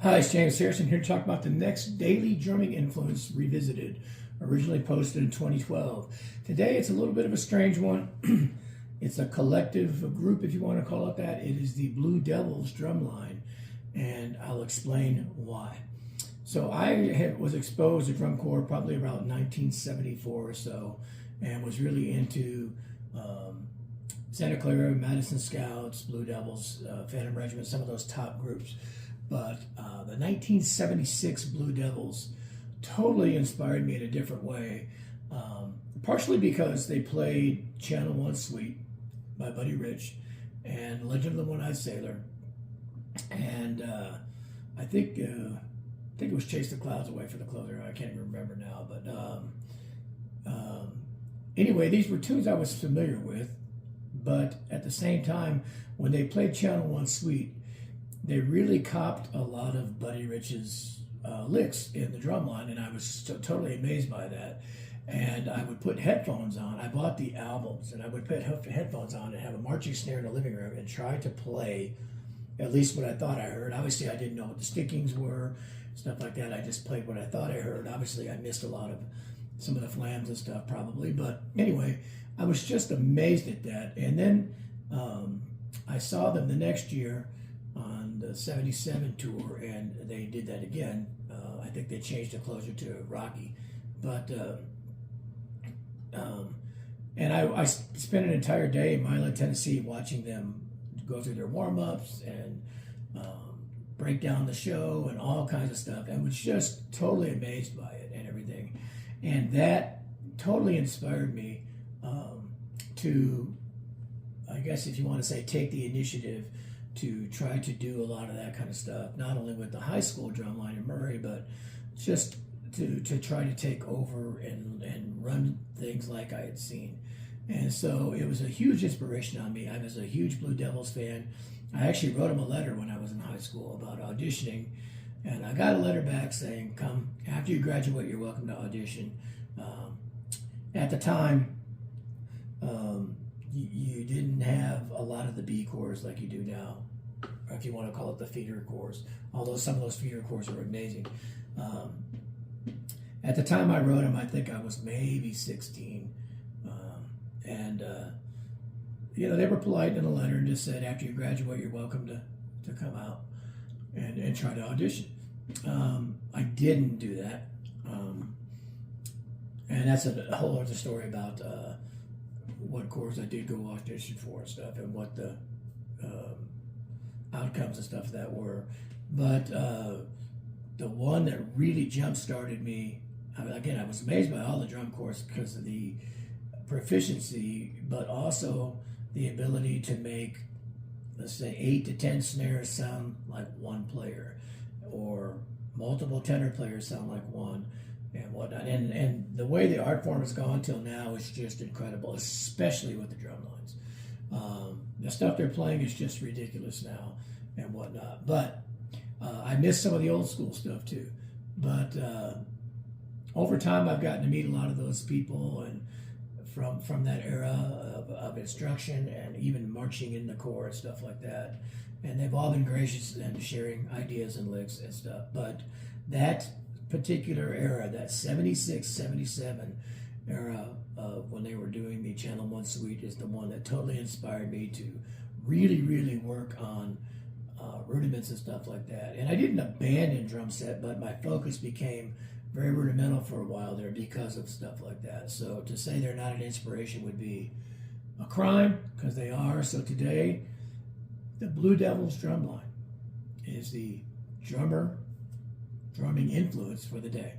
Hi, it's James Harrison here to talk about the next Daily Drumming Influence Revisited, originally posted in 2012. Today it's a little bit of a strange one. It's a collective, a group, if you want to call it that. It is the Blue Devils drumline, and I'll explain why. So was exposed to drum corps probably around 1974 or so, and was really into Santa Clara, Madison Scouts, Blue Devils, Phantom Regiment, some of those top groups. But the 1976 Blue Devils totally inspired me in a different way, partially because they played Channel One Suite by Buddy Rich and Legend of the One-Eyed Sailor, and I think it was Chase the Clouds Away for the closer. I can't even remember now, but anyway, these were tunes I was familiar with, but at the same time, when they played Channel One Suite, they really copped a lot of Buddy Rich's licks in the drum line, and I was totally amazed by that. And I would put headphones on. I bought the albums, and I would put headphones on and have a marching snare in the living room and try to play at least what I thought I heard. Obviously, I didn't know what the stickings were, stuff like that. I just played what I thought I heard. Obviously, I missed a lot of some of the flams and stuff probably. But anyway, I was just amazed at that. And then I saw them the next year on the 77 tour, and they did that again. I think they changed the closer to Rocky. But and I spent an entire day in Milan, Tennessee, watching them go through their warm-ups and break down the show and all kinds of stuff, and was just totally amazed by it and everything. And that totally inspired me to, I guess if you want to say, take the initiative to try to do a lot of that kind of stuff, not only with the high school drumline in Murray, but just to try to take over and run things like I had seen. And so it was a huge inspiration on me. I was a huge Blue Devils fan. I actually wrote him a letter when I was in high school about auditioning, and I got a letter back saying, come, after you graduate, you're welcome to audition. At the time, you didn't have a lot of the B corps like you do now, or if you want to call it the feeder corps, although some of those feeder corps are amazing. At the time I wrote him, I think I was maybe 16. And they were polite in a letter and just said, after you graduate, you're welcome to come out and try to audition. I didn't do that. And that's a whole other story about what corps I did go audition for and stuff, and what the outcomes and stuff that were. But the one that really jump-started me, again, I was amazed by all the drum corps because of the proficiency, but also the ability to make, let's say, 8 to 10 snares sound like one player, or multiple tenor players sound like one, and whatnot. And the way the art form has gone till now is just incredible, especially with the drum lines. The stuff they're playing is just ridiculous now and whatnot. But I miss some of the old school stuff too. But over time, I've gotten to meet a lot of those people, and from that era of instruction and even marching in the corps and stuff like that. And they've all been gracious and sharing ideas and licks and stuff. But that particular era, that 76, 77 era of when they were doing the Channel One Suite, is the one that totally inspired me to really, really work on rudiments and stuff like that. And I didn't abandon drum set, but my focus became very rudimental for a while there because of stuff like that. So to say they're not an inspiration would be a crime, because they are. So today, the Blue Devils drumline is the drumming influence for the day.